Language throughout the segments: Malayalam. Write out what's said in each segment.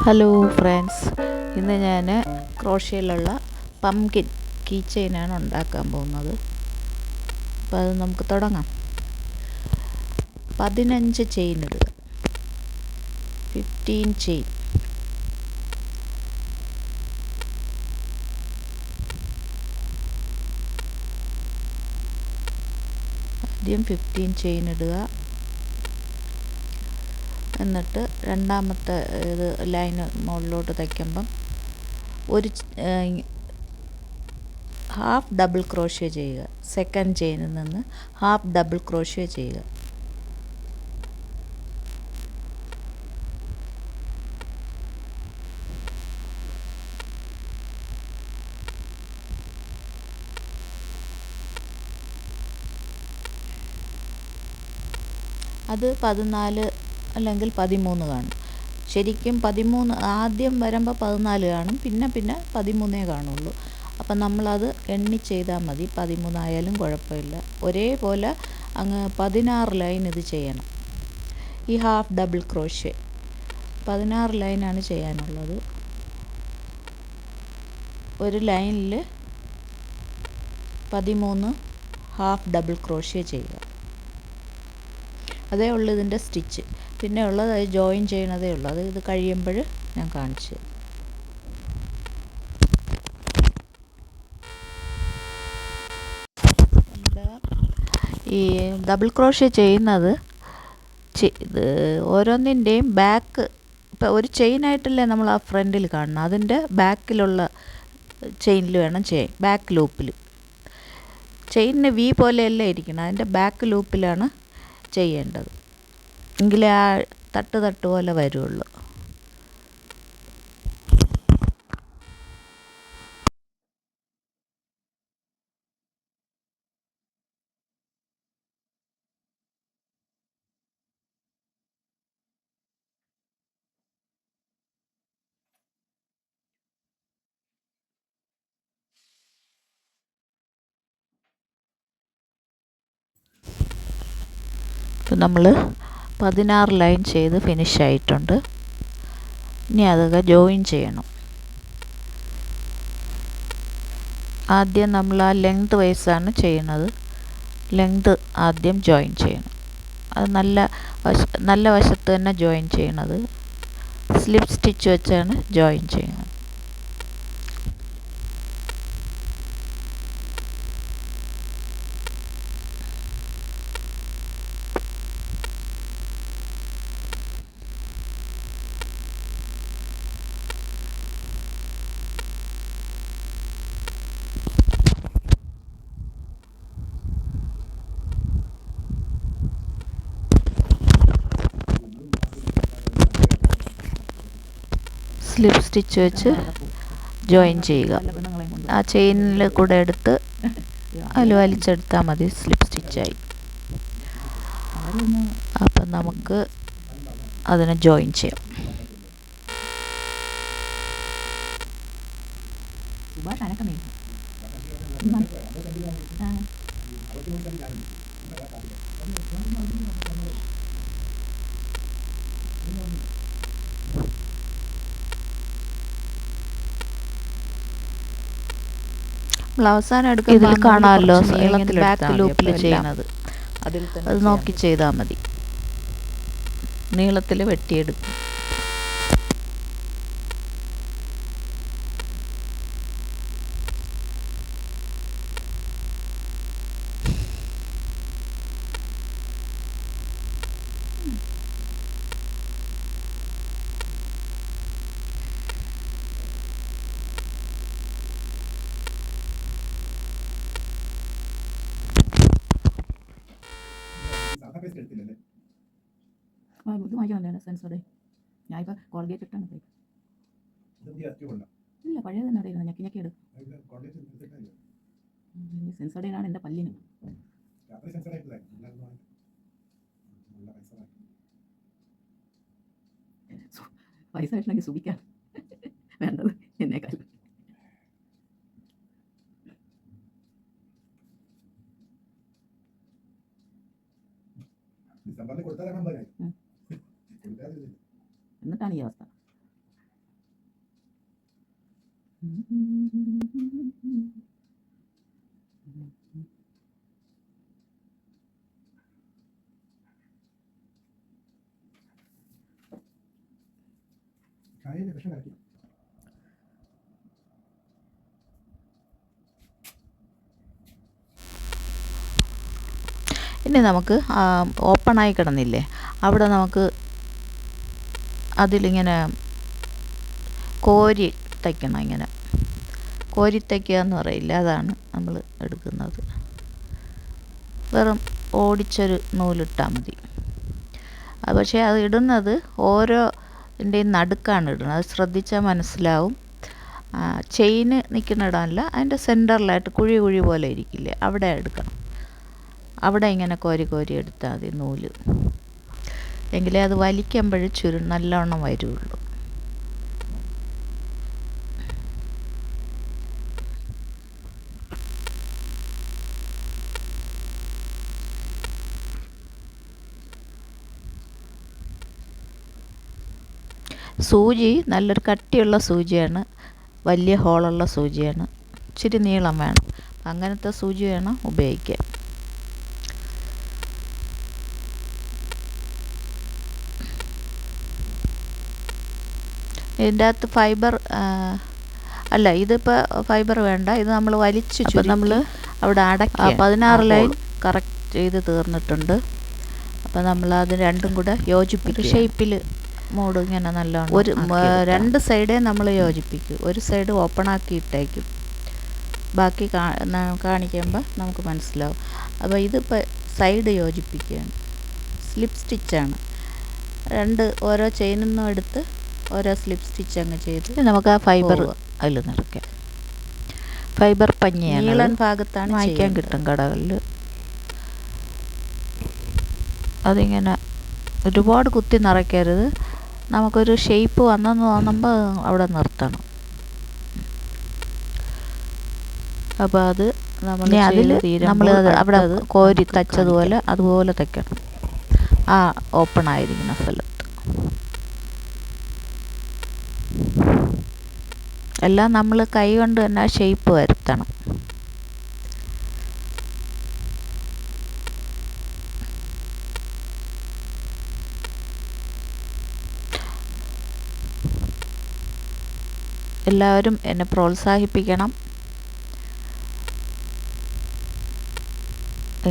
ഹലോ ഫ്രണ്ട്സ്, ഇന്ന് ഞാൻ ക്രോഷ്യയിലുള്ള പംകിൻ കീ ചെയിനാണ് ഉണ്ടാക്കാൻ പോകുന്നത്. അപ്പോൾ അത് നമുക്ക് തുടങ്ങാം. 15 ചെയിൻ ഇടുക. 15 ചെയിൻ. ആദ്യം 15 ചെയിൻ ഇടുക. എന്നിട്ട് രണ്ടാമത്തെ ഇത് ലൈന് മുകളിലോട്ട് തയ്ക്കുമ്പം ഒരു ഹാഫ് ഡബിൾ ക്രോഷ്യ ചെയ്യുക. സെക്കൻഡ് ചെയിനിൽ നിന്ന് ഹാഫ് ഡബിൾ ക്രോഷ്യ ചെയ്യുക. അത് 14 അല്ലെങ്കിൽ 13 കാണും. ശരിക്കും 13 ആദ്യം വരുമ്പോൾ 14 കാണും, പിന്നെ 13 കാണുള്ളൂ. അപ്പം നമ്മളത് എണ്ണി ചെയ്താൽ മതി. 13 ആയാലും കുഴപ്പമില്ല. ഒരേപോലെ അങ്ങ് 16 ലൈൻ ഇത് ചെയ്യണം. ഈ ഹാഫ് ഡബിൾ ക്രോഷ്യ 16 ലൈനാണ് ചെയ്യാനുള്ളത്. ഒരു ലൈനിൽ 13 ഹാഫ് ഡബിൾ ക്രോഷ്യ ചെയ്യുക. അതേ ഉള്ളൂ ഇതിൻ്റെ സ്റ്റിച്ച്. പിന്നെ ഉള്ളത് അത് ജോയിൻ ചെയ്യണതേ ഉള്ളൂ. അത് ഇത് കഴിയുമ്പോൾ ഞാൻ കാണിച്ചു തരാം. ഈ ഡബിൾ ക്രോഷ്യ ചെയ്യുന്നത് ഇത് ഓരോന്നിൻ്റെയും ബാക്ക്, ഇപ്പോൾ ഒരു ചെയിനായിട്ടല്ലേ നമ്മൾ ആ ഫ്രണ്ടിൽ കാണണം. അതിൻ്റെ ബാക്കിലുള്ള ചെയിനിൽ വേണം ചെയ്യാൻ. ബാക്ക് ലൂപ്പിൽ ചെയിനിന് വി പോലെയല്ല ഇരിക്കണം. അതിൻ്റെ ബാക്ക് ലൂപ്പിലാണ് ചെയ്യേണ്ടത്. എങ്കിലേ ആ തട്ട് പോലെ വരുള്ളൂ. ഇപ്പം നമ്മൾ 16 ലൈൻ ചെയ്ത് ഫിനിഷ് ആയിട്ടുണ്ട്. ഇനി അതൊക്കെ ജോയിൻ ചെയ്യണം. ആദ്യം നമ്മൾ ആ ലെങ്ത് വൈസാണ് ചെയ്യുന്നത്. ലെങ്ത് ആദ്യം ജോയിൻ ചെയ്യണം. അത് നല്ല വശത്ത് തന്നെ ജോയിൻ ചെയ്യണത്. സ്ലിപ്പ് സ്റ്റിച്ച് വെച്ചാണ് ജോയിൻ ചെയ്യുന്നത്. സ്ലിപ്പ് സ്റ്റിച്ച് വെച്ച് ജോയിൻ ചെയ്യുക. ആ ചെയിനിൽ കൂടെ എടുത്ത് അതിൽ വലിച്ചെടുത്താൽ മതി. സ്ലിപ്പ് സ്റ്റിച്ചായി. അപ്പം നമുക്ക് അതിനെ ജോയിൻ ചെയ്യാം. നമ്മൾ അവസാനം എടുക്കുക. ഇതിൽ കാണാമല്ലോ ബാക്ക് ലൂപ്പിൽ ചെയ്യുന്നത്. അത് നോക്കി ചെയ്താൽ മതി. നീളത്തിൽ വെട്ടിയെടുക്കും. ഇത് വാങ്ങിക്കാൻ സെൻസോടെ ഞാനിപ്പോൾ കോൾഗേറ്റ് ഇട്ടാണ് പോയി. ഇല്ല, പഴയത് തന്നെ അവിടെ ഇരുന്നു. ഞെക്കി എടുക്കും. സെൻസോഡയിലാണ് എൻ്റെ പല്ലിന്. പൈസ ആയിട്ടുണ്ടെങ്കിൽ സുഖിക്കാൻ വേണ്ടത് എന്നേക്കാൾ. എന്നിട്ടാണ് ഈ അവസ്ഥ. ഇനി നമുക്ക് ഓപ്പണായി കിടന്നില്ലേ, അവിടെ നമുക്ക് അതിലിങ്ങനെ കോരി തയ്ക്കണം. ഇങ്ങനെ കോരി തയ്ക്കുക എന്ന് പറയില്ല, അതാണ് നമ്മൾ എടുക്കുന്നത്. വെറും ഓടിച്ചൊരു നൂലിട്ടാൽ മതി. പക്ഷേ അത് ഇടുന്നത് ഓരോതിൻ്റെയും നടുക്കാണ് ഇടുന്നത്, അത് ശ്രദ്ധിച്ചാൽ മനസ്സിലാവും. ചെയിന് നിൽക്കുന്നിടമല്ല, അതിൻ്റെ സെൻറ്ററിലായിട്ട് കുഴി കുഴി പോലെ ഇരിക്കില്ലേ, അവിടെ എടുക്കണം. അവിടെ ഇങ്ങനെ കോരി കോരി എടുത്താൽ മതി നൂല്, എങ്കിലേ അത് വലിക്കുമ്പോൾ നല്ലവണ്ണം വരുള്ളൂ. സൂചി നല്ലൊരു കട്ടിയുള്ള സൂചിയാണ്, വലിയ ഹോളുള്ള സൂചിയാണ്, ഇച്ചിരി നീളം വേണം. അങ്ങനത്തെ സൂചി വേണം ഉപയോഗിക്കാൻ. ഇതിൻ്റെ അകത്ത് ഫൈബർ അല്ല, ഇതിപ്പോൾ ഫൈബർ വേണ്ട, ഇത് നമ്മൾ വലിച്ചു ചുരുക്കി നമ്മൾ അവിടെ അടക്കി 16 ലൈൻ കറക്റ്റ് ചെയ്ത് തീർന്നിട്ടുണ്ട്. അപ്പോൾ നമ്മൾ അത് രണ്ടും കൂടെ യോജിപ്പിക്കും. ഷേപ്പിൽ മൂട് ഇങ്ങനെ നല്ലോണം ഒരു 2 സൈഡേ നമ്മൾ യോജിപ്പിക്കും. ഒരു സൈഡ് ഓപ്പൺ ആക്കി ഇട്ടേക്കും, ബാക്കി കാണിക്കുമ്പോൾ നമുക്ക് മനസ്സിലാവും. അപ്പോൾ ഇതിപ്പോൾ സൈഡ് യോജിപ്പിക്കുകയാണ്, സ്ലിപ്പ് സ്റ്റിച്ചാണ്. ഓരോ ചെയിനിൽ നിന്നും എടുത്ത് ഓരോ സ്ലിപ്പ് സ്റ്റിച്ച് അങ്ങ് ചെയ്ത് നമുക്ക് ആ ഫൈബർ അതിൽ നിറയ്ക്കാം. ഫൈബർ പഞ്ഞിയാണ്, നീളൻ ഭാഗത്താണ് വാങ്ങിക്കാൻ കിട്ടും കടകളിൽ. അതിങ്ങനെ ഒരുപാട് കുത്തി നിറയ്ക്കരുത്, നമുക്കൊരു ഷേപ്പ് വന്നെന്ന് തോന്നുമ്പോൾ അവിടെ നിർത്തണം. അപ്പോൾ അത് നമ്മൾ അവിടെ കോരി തച്ചതുപോലെ അതുപോലെ തയ്ക്കണം, ആ ഓപ്പൺ ആയിരിക്കുന്ന സ്ഥലത്ത്. എല്ലാം നമ്മൾ കൈ കൊണ്ട് തന്നെ ഷേപ്പ് വരുത്തണം. എല്ലാവരും എന്നെ പ്രോത്സാഹിപ്പിക്കണം,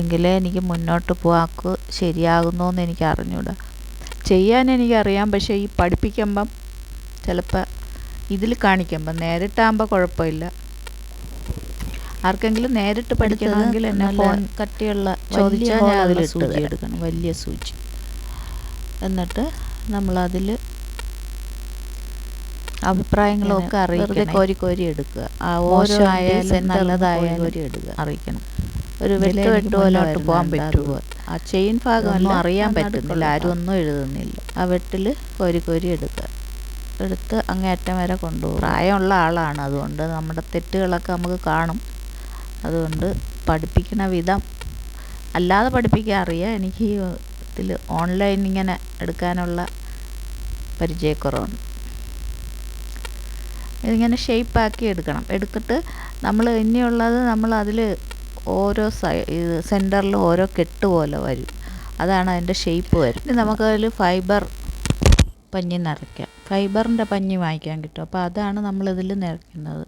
എങ്കിലേ എനിക്ക് മുന്നോട്ട് പോകാക്ക് ശരിയാകുന്നോന്ന് എനിക്ക് അറിഞ്ഞൂടാ. ചെയ്യാൻ എനിക്കറിയാം, പക്ഷേ ഈ പഠിപ്പിക്കുമ്പം ചിലപ്പോൾ ഇതിൽ കാണിക്കുമ്പം നേരിട്ടാകുമ്പോൾ കുഴപ്പമില്ല. ആർക്കെങ്കിലും നേരിട്ട് പഠിക്കണമെങ്കിൽ എന്നെ ഫോൺ കട്ടിയുള്ള ചോദിച്ചാൽ ഞാൻ അതിൽ സൂചി എടുക്കണം, വലിയ സൂചി. എന്നിട്ട് നമ്മളതിൽ അഭിപ്രായങ്ങളൊക്കെ അറിയിക്കണം, കോരി കോരി എടുക്കുക. ആ ഓരോ ആയാലും നല്ലതായാലും കോരി എടുക്കുക, അറിയിക്കണം. ഒരു വെട്ടുപോലോട്ട് പോകാൻ പറ്റുമോ, ആ ചെയിൻ ഭാഗമൊന്നും അറിയാൻ പറ്റുന്നില്ല, ആരും ഒന്നും എഴുതുന്നില്ല. ആ വെട്ടിൽ കോരി കോരി എടുക്കുക, എടുത്ത് അങ്ങേയറ്റം വരെ കൊണ്ടുപോകും. പ്രായമുള്ള ആളാണ്, അതുകൊണ്ട് നമ്മുടെ തെറ്റുകളൊക്കെ നമുക്ക് കാണും. അതുകൊണ്ട് പഠിപ്പിക്കുന്ന വിധം അല്ലാതെ പഠിപ്പിക്കാൻ അറിയാം, എനിക്ക് ഇതിൽ ഓൺലൈൻ ഇങ്ങനെ എടുക്കാനുള്ള പരിചയക്കുറവുണ്ട്. ഇതിങ്ങനെ ഷേപ്പാക്കി എടുക്കണം. എടുത്തിട്ട് നമ്മൾ ഇനിയുള്ളത് നമ്മൾ അതിൽ ഓരോ ഇത് സെൻറ്ററിൽ ഓരോ കെട്ട് പോലെ വരും, അതാണ് അതിൻ്റെ ഷേപ്പ് വരും. ഇനി നമുക്കതിൽ ഫൈബർ പഞ്ഞി നിറയ്ക്കാം. ഫൈബറിൻ്റെ പഞ്ഞി വാങ്ങിക്കാൻ കിട്ടും, അപ്പോൾ അതാണ് നമ്മളിതിൽ നിറയ്ക്കുന്നത്.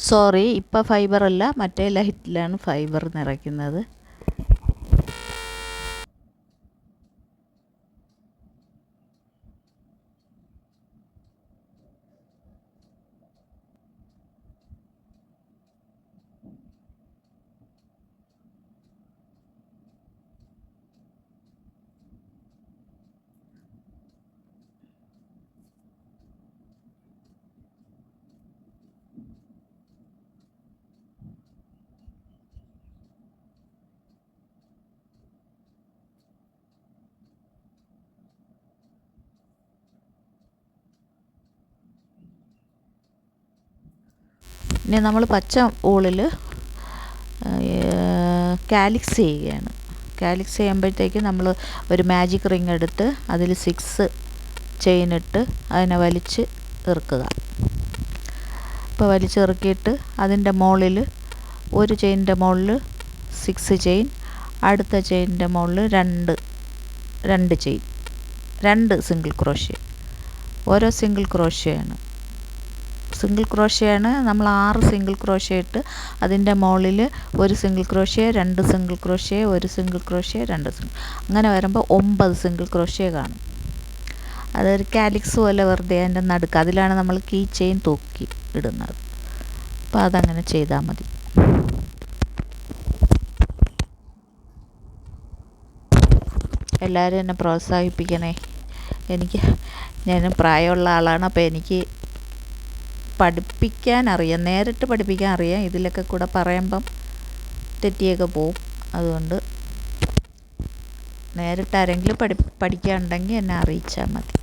സോറി, ഇപ്പോൾ ഫൈബറല്ല, മറ്റേ ലൈറ്റിലാണ് ഫൈബർ നിറയ്ക്കുന്നത്. ഇനി നമ്മൾ പച്ച ഊളിൽ കാലിക്സ് ചെയ്യുകയാണ്. കാലിക്സ് ചെയ്യുമ്പോഴത്തേക്ക് നമ്മൾ ഒരു മാജിക് റിങ് എടുത്ത് അതിൽ 6 ചെയിൻ ഇട്ട് അതിനെ വലിച്ച് ഇറുക്കുക. ഇപ്പോൾ വലിച്ചിറക്കിയിട്ട് അതിൻ്റെ മുകളിൽ ഒരു ചെയിനിൻ്റെ മുകളിൽ 6 ചെയിൻ, അടുത്ത ചെയിനിൻ്റെ മുകളിൽ രണ്ട് ചെയിൻ, 2 സിംഗിൾ ക്രോഷ്യ. ഓരോ സിംഗിൾ ക്രോഷ്യയാണ് നമ്മൾ 6 സിംഗിൾ ക്രോഷ്യ ഇട്ട് അതിൻ്റെ മുകളിൽ ഒരു സിംഗിൾ ക്രോഷ്യ, 2 സിംഗിൾ ക്രോഷ്യ, ഒരു സിംഗിൾ ക്രോഷ്യ, 2 സിംഗിൾ, അങ്ങനെ വരുമ്പോൾ 9 സിംഗിൾ ക്രോഷ്യ കാണും. അതൊരു കാലിക്സ് പോലെ വെറുതെ അതിൻ്റെ നടുക്ക്, അതിലാണ് നമ്മൾ കീ ചെയിൻ തൂക്കി ഇടുന്നത്. അപ്പോൾ അതങ്ങനെ ചെയ്താൽ മതി. എല്ലാവരും എന്നെ പ്രോത്സാഹിപ്പിക്കണേ. ഞാൻ പ്രായമുള്ള ആളാണ്, അപ്പോൾ എനിക്ക് പഠിപ്പിക്കാൻ അറിയാം, നേരിട്ട് പഠിപ്പിക്കാൻ അറിയാം. ഇതിലൊക്കെ കൂടെ പറയുമ്പം തെറ്റിയൊക്കെ പോവും. അതുകൊണ്ട് നേരിട്ട് ആരെങ്കിലും പഠിക്കാനുണ്ടെങ്കിൽ എന്നെ അറിയിച്ചാൽ മതി.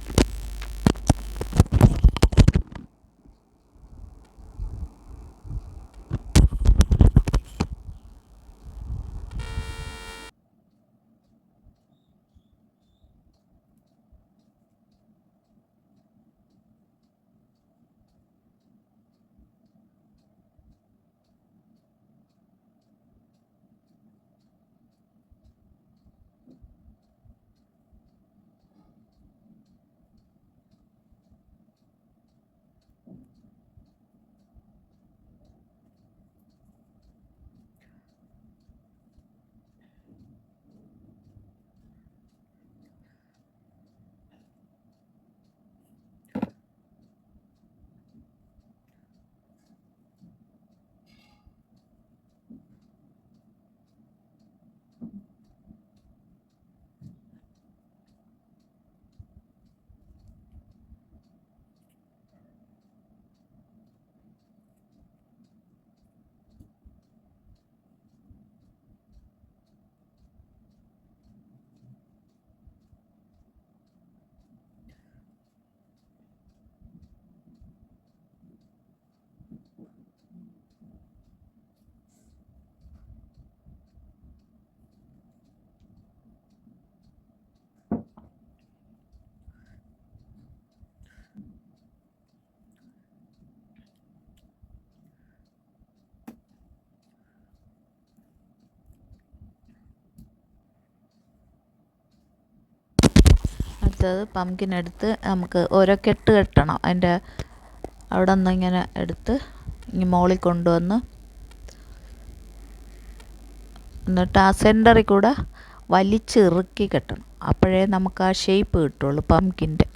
അടുത്തത് പംകിൻ എടുത്ത് നമുക്ക് ഓരോ കെട്ട് കെട്ടണം. അതിൻ്റെ അവിടെ നിന്ന് ഇങ്ങനെ എടുത്ത് മുകളിൽ കൊണ്ടുവന്ന് എന്നിട്ട് ആ സെൻറ്ററിൽ കൂടെ വലിച്ചിറുക്കി കെട്ടണം. അപ്പോഴേ നമുക്ക് ആ ഷേപ്പ് കിട്ടുള്ളൂ. പംകിൻ്റെ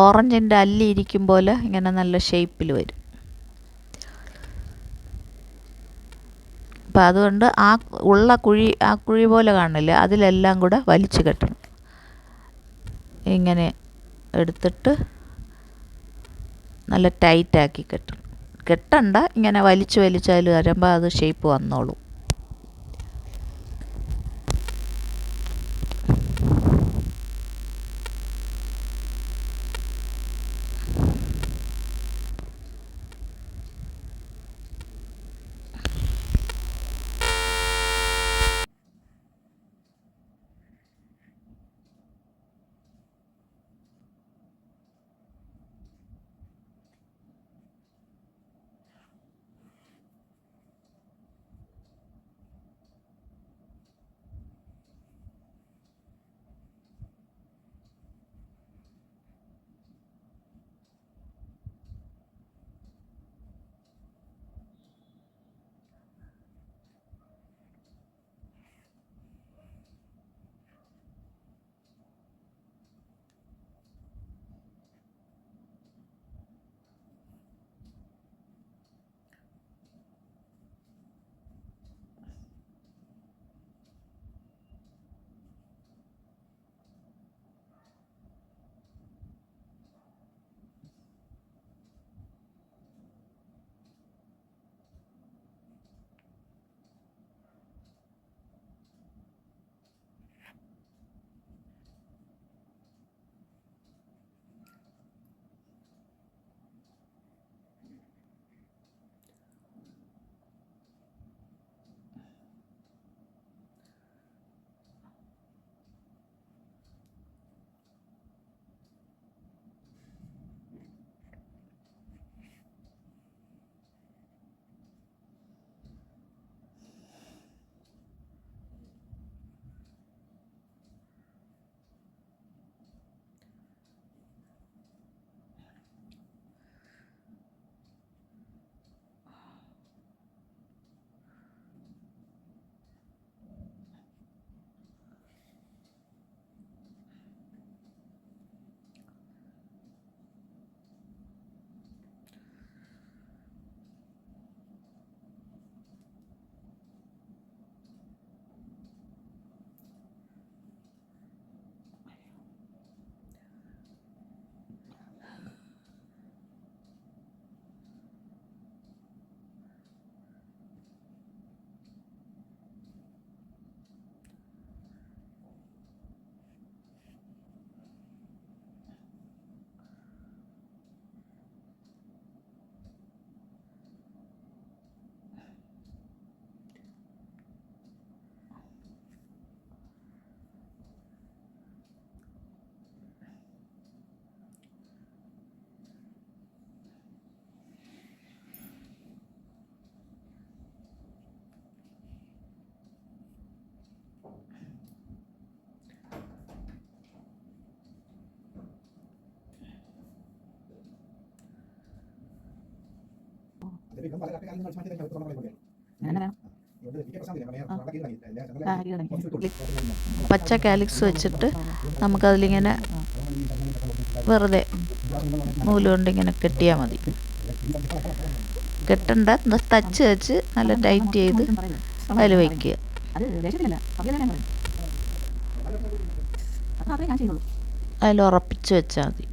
ഓറഞ്ചിൻ്റെ അല്ലി ഇരിക്കും പോലെ ഇങ്ങനെ നല്ല ഷേപ്പിൽ വരും. അപ്പം അതുകൊണ്ട് ആ കുഴി പോലെ കാണില്ലേ, അതിലെല്ലാം കൂടെ വലിച്ച് കെട്ടണം. ഇങ്ങനെ എടുത്തിട്ട് നല്ല ടൈറ്റാക്കി കെട്ടണ്ട, ഇങ്ങനെ വലിച്ച് അതിൽ വരുമ്പോൾ അത് ഷേപ്പ് വന്നോളും. പച്ച കാലിക്സ് വെച്ചിട്ട് നമുക്കതിലിങ്ങനെ വെറുതെ നൂല് കൊണ്ട് ഇങ്ങനെ കെട്ടിയാൽ മതി. കെട്ടണ്ട, തച്ച് വെച്ച് നല്ല ടൈറ്റ് ചെയ്ത് അതിൽ വയ്ക്കുക. അതിൽ ഉറപ്പിച്ച് വെച്ചാൽ മതി.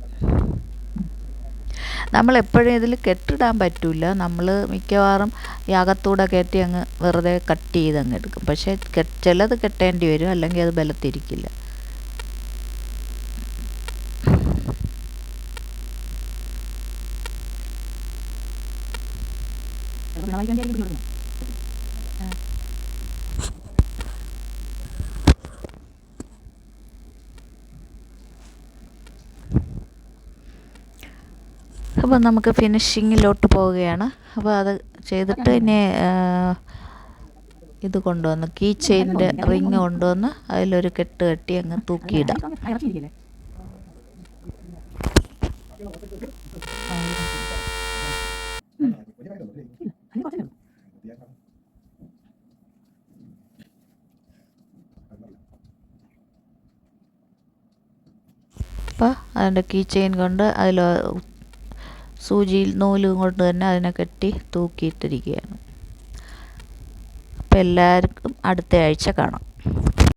നമ്മളെപ്പോഴും ഇതിൽ കെട്ടിടാൻ പറ്റില്ല. നമ്മൾ മിക്കവാറും ഈ അകത്തൂടെ കയറ്റി അങ്ങ് വെറുതെ കട്ട് ചെയ്ത് അങ്ങ് എടുക്കും. പക്ഷേ ചിലത് കെട്ടേണ്ടി വരും, അല്ലെങ്കിൽ അത് ബലത്തിരിക്കില്ല. അപ്പോൾ നമുക്ക് ഫിനിഷിങ്ങിലോട്ട് പോവുകയാണ്. അപ്പോൾ അത് ചെയ്തിട്ട് ഇനി ഇത് കൊണ്ടുവന്ന് കീ ചെയിനിൻ്റെ റിങ് കൊണ്ടുവന്ന് അതിലൊരു കെട്ട് കെട്ടി അങ്ങ് തൂക്കിയിടാം. അപ്പോൾ അതിൻ്റെ കീ ചെയിൻ കൊണ്ട് അതിൽ സൂചിയിൽ നൂലും കൊണ്ട് തന്നെ അതിനെ കെട്ടി തൂക്കിയിട്ടിരിക്കുകയാണ്. അപ്പോൾ എല്ലാവർക്കും അടുത്ത ആഴ്ച കാണാം.